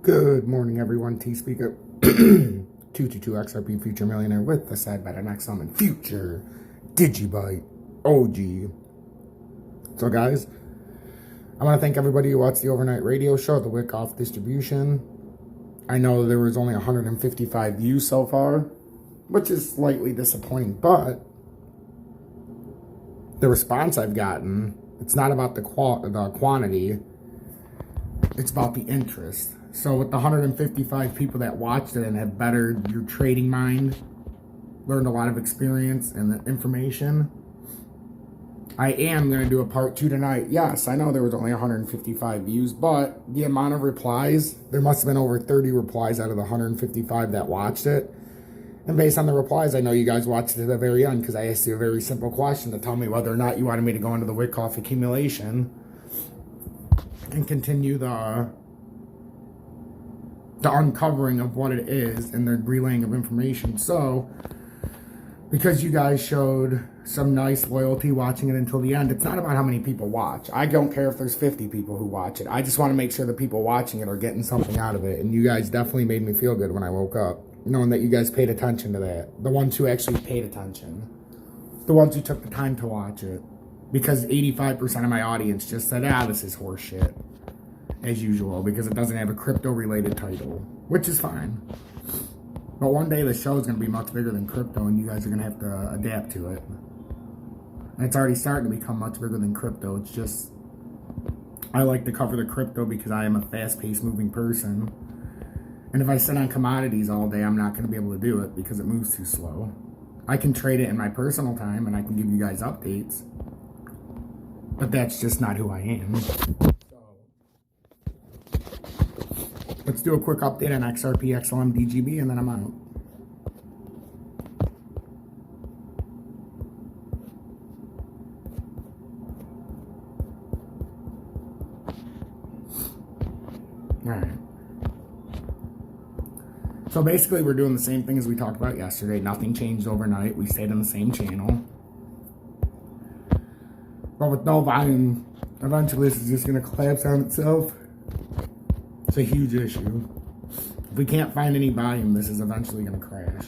Good morning, everyone. T-Speaker 222 XRP Future Millionaire with the side bet on XM Future Digibyte OG. So, guys, I want to thank everybody who watched the overnight radio show, the Wick Off distribution. I know there was only 155 views so far, which is slightly disappointing, but the response I've gotten, it's not about the quantity, it's about the interest. So with the 155 people that watched it and have bettered your trading mind, learned a lot of experience and the information, I am going to do a part 2 tonight. Yes, I know there was only 155 views, but the amount of replies, there must have been over 30 replies out of the 155 that watched it. And based on the replies, I know you guys watched it to the very end because I asked you a very simple question to tell me whether or not you wanted me to go into the Wyckoff accumulation and continue the uncovering of what it is and the relaying of information. So, because you guys showed some nice loyalty watching it until the end, it's not about how many people watch. I don't care if there's 50 people who watch it. I just want to make sure the people watching it are getting something out of it. And you guys definitely made me feel good when I woke up, knowing that you guys paid attention to that. The ones who actually paid attention. The ones who took the time to watch it. Because 85% of my audience just said, this is horse shit. As usual, because it doesn't have a crypto-related title, which is fine. But one day the show is going to be much bigger than crypto, and you guys are going to have to adapt to it. And it's already starting to become much bigger than crypto. It's just, I like to cover the crypto because I am a fast-paced moving person. And if I sit on commodities all day, I'm not going to be able to do it because it moves too slow. I can trade it in my personal time, and I can give you guys updates. But that's just not who I am. Let's do a quick update on XRP, XLM, DGB, and then I'm out. Alright. So basically we're doing the same thing as we talked about yesterday. Nothing changed overnight. We stayed on the same channel. But with no volume, eventually this is just going to collapse on itself. It's a huge issue. If we can't find any volume, this is eventually going to crash.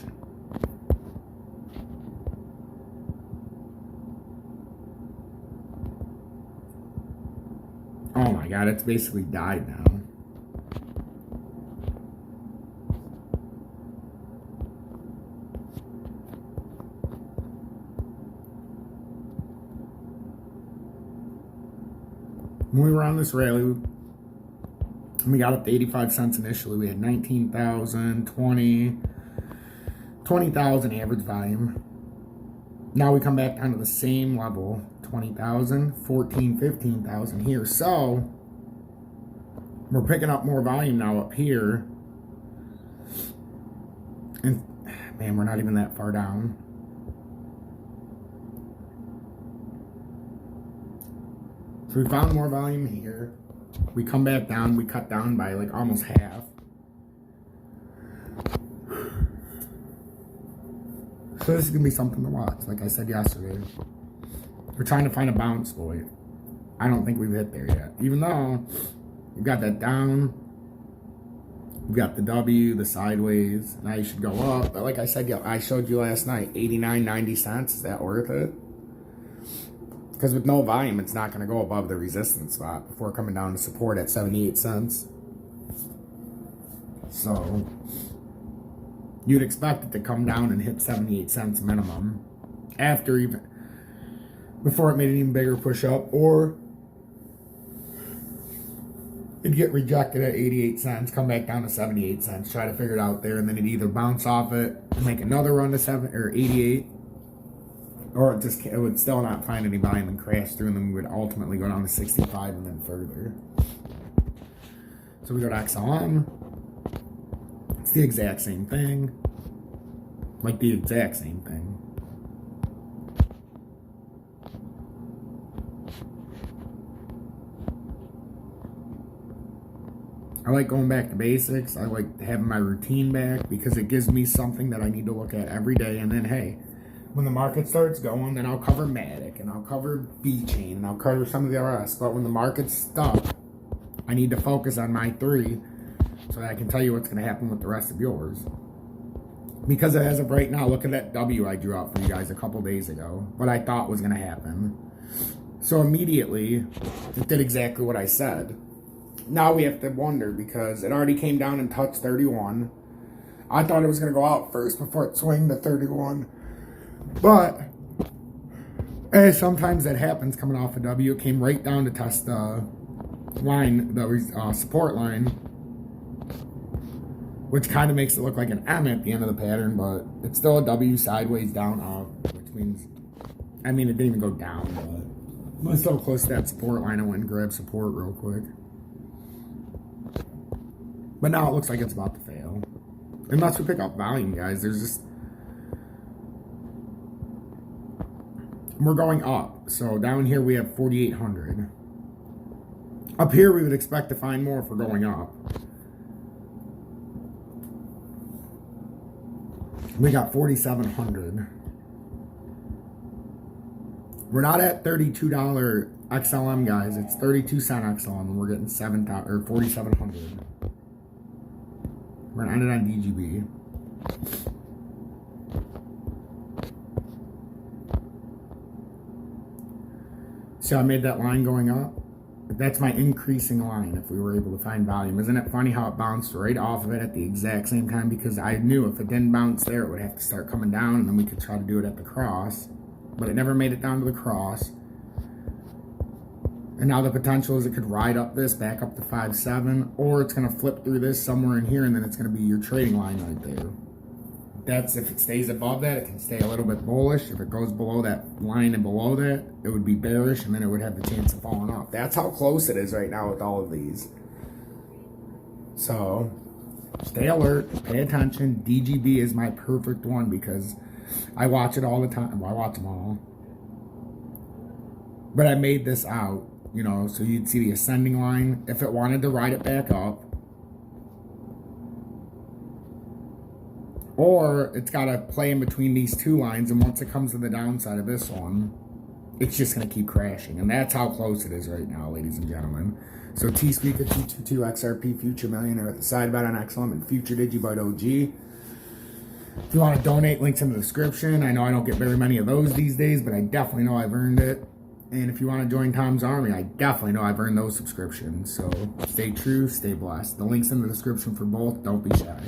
Oh my god, it's basically died now. When we were on this rally, we got up to 85 cents initially. We had 19,000, 20,000 average volume. Now we come back down to the same level, 20,000, 14, 15,000 here. So we're picking up more volume now up here. And man, we're not even that far down. So we found more volume here. We come back down, we cut down by like almost half. So this is going to be something to watch, like I said yesterday. We're trying to find a bounce point. I don't think we've hit there yet. Even though we've got that down, we've got the W, the sideways. Now you should go up. But like I said, I showed you last night, 89, 90 cents. Is that worth it? Because with no volume, it's not going to go above the resistance spot before coming down to support at 78 cents. So, you'd expect it to come down and hit 78 cents minimum before it made an even bigger push up, or it'd get rejected at 88 cents, come back down to 78 cents, try to figure it out there, and then it'd either bounce off it and make another run to 88, or it would still not find any volume and crash through, and then we would ultimately go down to 65 and then further. So we go to XLM. It's the exact same thing. Like the exact same thing. I like going back to basics. I like having my routine back because it gives me something that I need to look at every day, and then hey, when the market starts going, then I'll cover Matic, and I'll cover B-Chain, and I'll cover some of the rest. But when the market's stuck, I need to focus on my 3, so that I can tell you what's going to happen with the rest of yours. Because as of right now, look at that W I drew out for you guys a couple days ago. What I thought was going to happen. So immediately, it did exactly what I said. Now we have to wonder because it already came down and touched 31. I thought it was going to go out first before it swung to 31. But, as sometimes that happens coming off a W, it came right down to test the line, the support line, which kind of makes it look like an M at the end of the pattern, but it's still a W sideways down up, which means, I mean, it didn't even go down, but it's still close to that support line. I went and grabbed support real quick. But now it looks like it's about to fail. Unless we pick up volume, guys, there's just, we're going up. So down here we have 4,800. Up here we would expect to find more if we're going up. We got 4,700. We're not at $32 XLM, guys. It's 32 cent XLM, and we're getting 4,700. We're gonna end it on DGB. So I made that line going up. That's my increasing line if we were able to find volume. Isn't it funny how it bounced right off of it at the exact same time? Because I knew if it didn't bounce there, it would have to start coming down, and then we could try to do it at the cross. But it never made it down to the cross. And now the potential is it could ride up this, back up to 5.7, or it's going to flip through this somewhere in here, and then it's going to be your trading line right there. That's if it stays above that, it can stay a little bit bullish. If it goes below that line and below that, it would be bearish, and then it would have the chance of falling off. That's how close it is right now with all of these. So, stay alert, pay attention. DGB is my perfect one because I watch it all the time. Well, I watch them all. But I made this out, you know, so you'd see the ascending line. If it wanted to ride it back up, or it's got to play in between these two lines, and once it comes to the downside of this one, it's just going to keep crashing. And that's how close it is right now, ladies and gentlemen. So T-Speaker 222 XRP Future Millionaire at the side bet on XLM and Future Digibyte OG. If you want to donate, links in the description. I know I don't get very many of those these days, but I definitely know I've earned it. And if you want to join Tom's Army, I definitely know I've earned those subscriptions. So stay true, stay blessed. The link's in the description for both. Don't be shy.